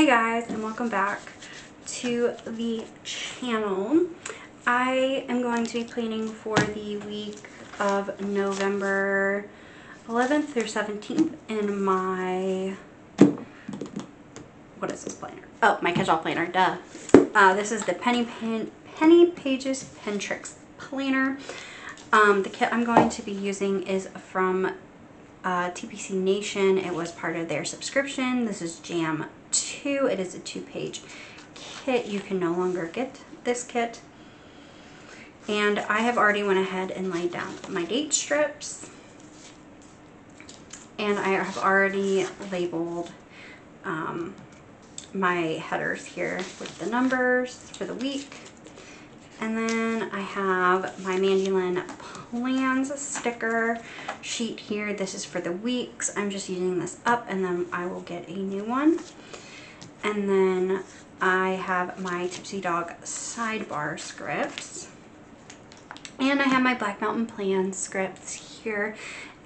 guys, and welcome back to the channel. I am going to be planning for the week of November 11th through 17th in my, what is this planner? Oh, my Catchall planner, duh. This is the Penny Pages Pen Tricks planner. The kit I'm going to be using is from TPC Nation. It was part of their subscription. This is Jam 2. It is a 2-page kit. You can no longer get this kit. And I have already went ahead and laid down my date strips. And I have already labeled my headers here with the numbers for the week. And then I have my Mandolin Plans sticker sheet here. This is for the weeks. I'm just using this up and then I will get a new one. And then I have my Tipsy Dog sidebar scripts. And I have my Black Mountain Plans scripts here.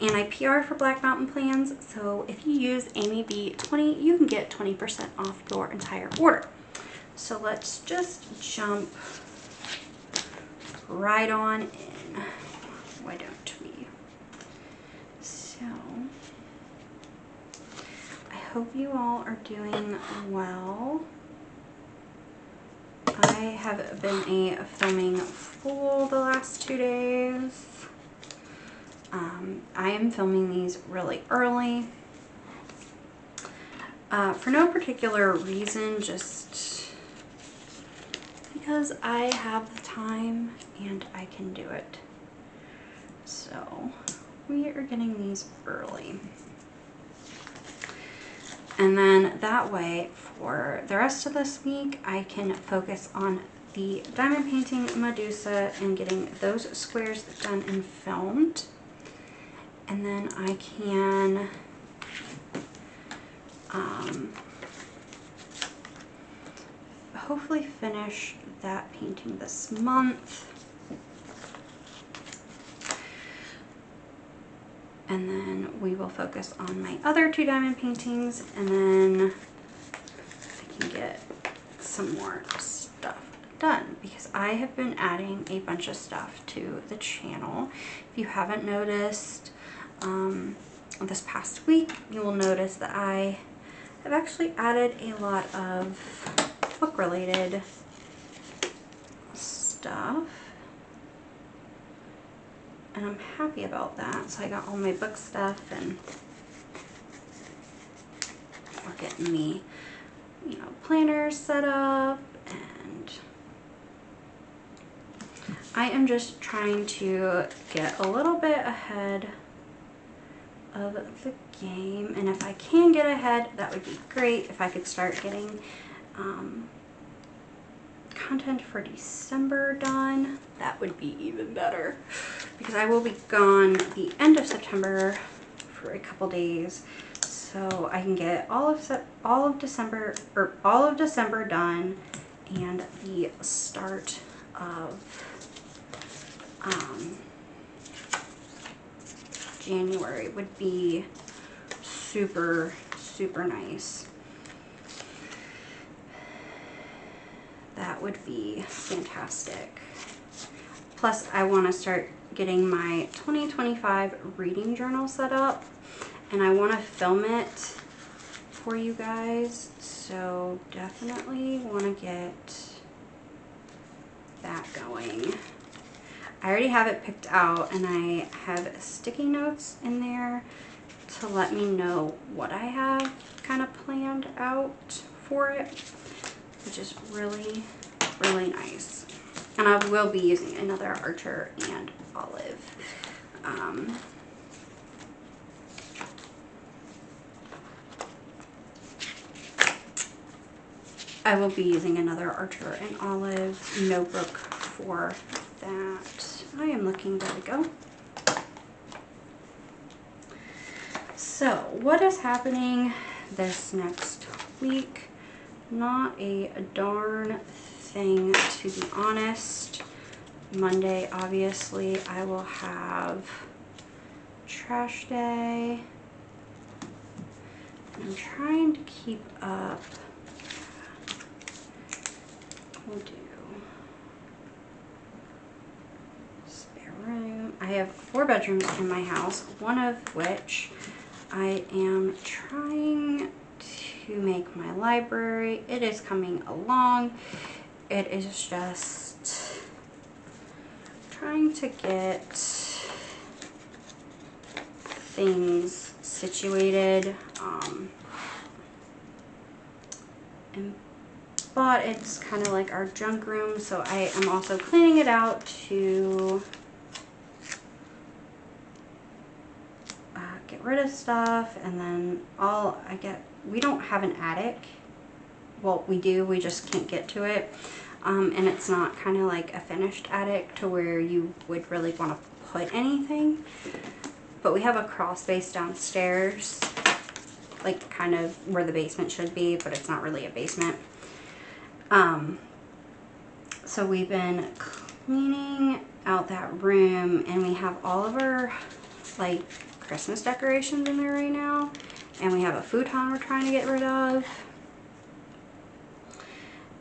And I PR for Black Mountain Plans. So if you use Amy B20, you can get 20% off your entire order. So let's just jump right on in. Why don't we? So I hope you all are doing well. I have been a filming fool the last 2 days. I am filming these really early for no particular reason, just because I have the time and I can do it. So we are getting these early. And then that way for the rest of this week, I can focus on the diamond painting Medusa and getting those squares done and filmed. And then I can hopefully finish that painting this month. And then we will focus on my other 2 diamond paintings, and then I can get some more stuff done because I have been adding a bunch of stuff to the channel. If you haven't noticed, this past week, you will notice that I have actually added a lot of book-related stuff. And I'm happy about that. So I got all my book stuff, and we're getting the, planners set up, and I am just trying to get a little bit ahead of the game. And if I can get ahead, that would be great. If I could start getting content for December done, that would be even better, because I will be gone the end of September for a couple days, so I can get all of December done, and the start of January would be super nice. That would be fantastic. Plus, I want to start getting my 2025 reading journal set up, and I want to film it for you guys. So definitely want to get that going. I already have it picked out, and I have sticky notes in there to let me know what I have kind of planned out for it, which is really nice. And I will be using another Archer and Olive. I will be using another Archer and Olive notebook for that. I am looking, there we go. So what is happening this next week? Not a darn thing, to be honest. Monday, obviously, I will have trash day. And I'm trying to keep up we'll do spare room. I have 4 bedrooms in my house, one of which I am trying to make my library. It is coming along. It is just trying to get things situated. But it's kind of like our junk room, so I am also cleaning it out to get rid of stuff. And then we don't have an attic. Well, we do, we just can't get to it. And it's not kind of like a finished attic to where you would really want to put anything. But we have a crawl space downstairs, like kind of where the basement should be, but it's not really a basement. So we've been cleaning out that room, and we have all of our like Christmas decorations in there right now, and we have a futon we're trying to get rid of.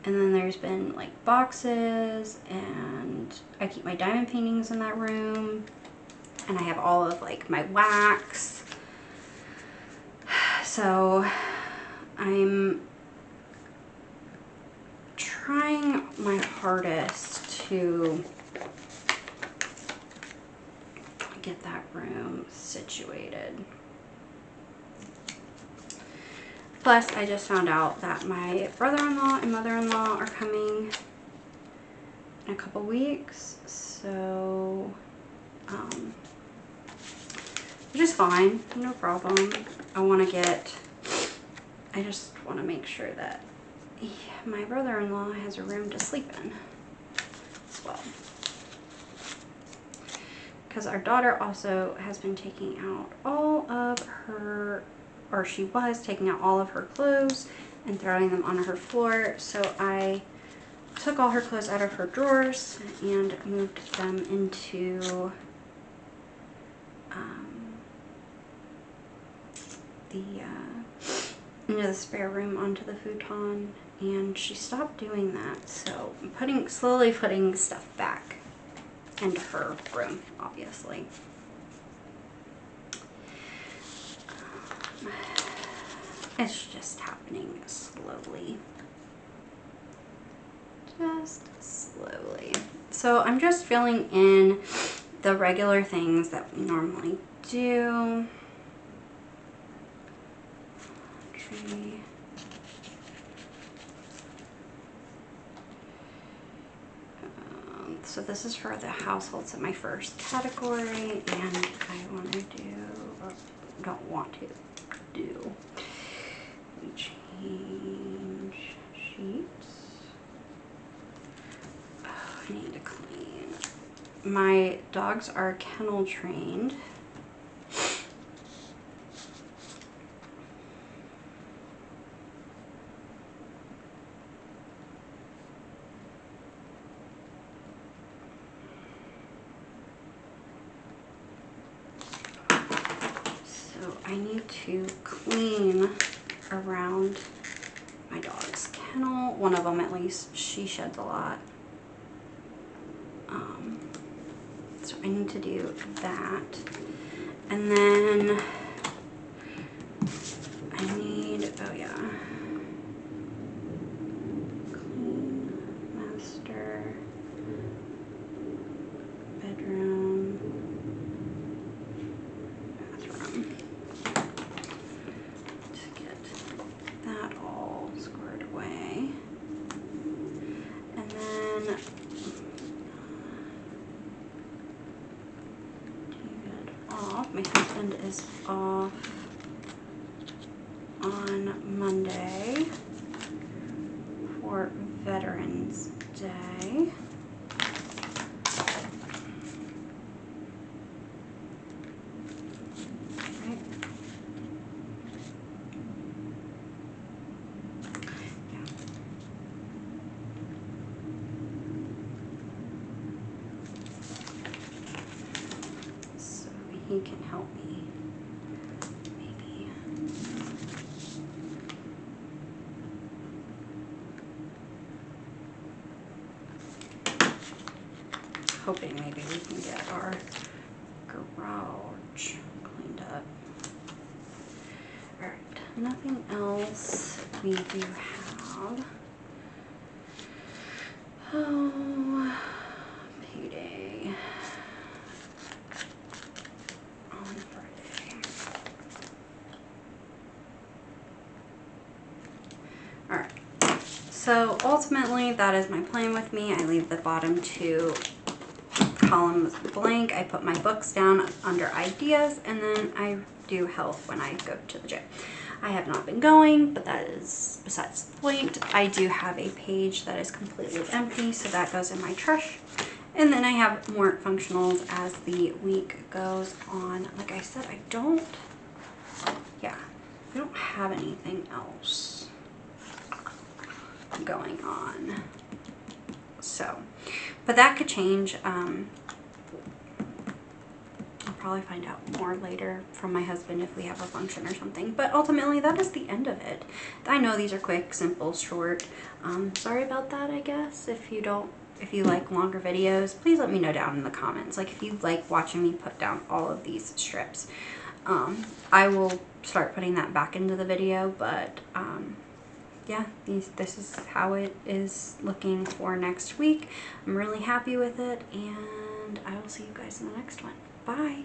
And then there's been like boxes, and I keep my diamond paintings in that room, and I have all of like my wax. So I'm trying my hardest to get that room situated. Plus, I just found out that my brother-in-law and mother-in-law are coming in a couple weeks, so which is fine, no problem. I just want to make sure that my brother-in-law has a room to sleep in as well. Because our daughter also has been taking out all of her, or she was taking out all of her clothes and throwing them on her floor. So I took all her clothes out of her drawers and moved them into the spare room onto the futon, and she stopped doing that. So I'm slowly putting stuff back into her room, obviously. It's just happening slowly. Just slowly. So I'm just filling in the regular things that we normally do. So this is for the households in my first category, and I want to do, or don't want to do, we change sheets. Oh, I need to clean. My dogs are kennel trained. I need to clean around my dog's kennel. One of them, at least, she sheds a lot. So I need to do that. And then I need, oh yeah, clean master bedroom, bathroom. That all squared away. And then David off. My husband is off on Monday for Veterans Day. He can help me, maybe. hoping maybe we can get our garage cleaned up. Alright, nothing else we do have. Oh, payday on Friday. Alright, so ultimately that is my plan with me. I leave the bottom two columns blank. I put my books down under ideas, and then I do health when I go to the gym. I have not been going, but that is besides the point. I do have a page that is completely empty, so that goes in my trash. And then I have more functionals as the week goes on. Like I said, I don't have anything else going on. So, but that could change. I'll probably find out more later from my husband if we have a function or something. But ultimately, that is the end of it. I know these are quick, simple, short. Sorry about that, I guess. If you like longer videos, please let me know down in the comments. Like if you like watching me put down all of these strips. I will start putting that back into the video, but yeah, this is how it is looking for next week. I'm really happy with it, and I will see you guys in the next one. Bye.